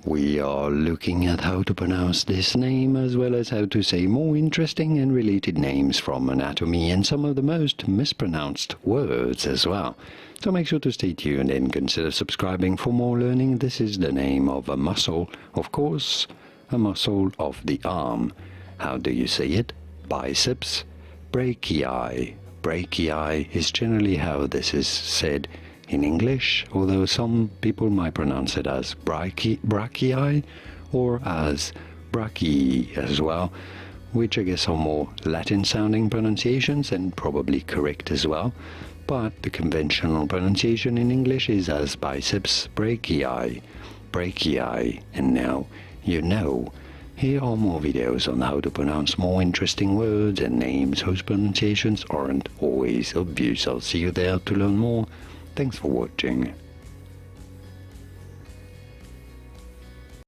We are looking at how to pronounce this name as well as how to say more interesting and related names from anatomy and some of the most mispronounced words as well. So make sure to stay tuned and consider subscribing for more learning. This is the name of a muscle, of course, a muscle of the arm. How do you say it? Biceps brachii. Brachii is generally how this is said in English, although some people might pronounce it as brachii or as brachii as well, which I guess are more Latin sounding pronunciations and probably correct as well, but the conventional pronunciation in English is as biceps brachii. And now you know. Here are more videos on how to pronounce more interesting words and names whose pronunciations aren't always obvious. I'll see you there to learn more. Thanks for watching.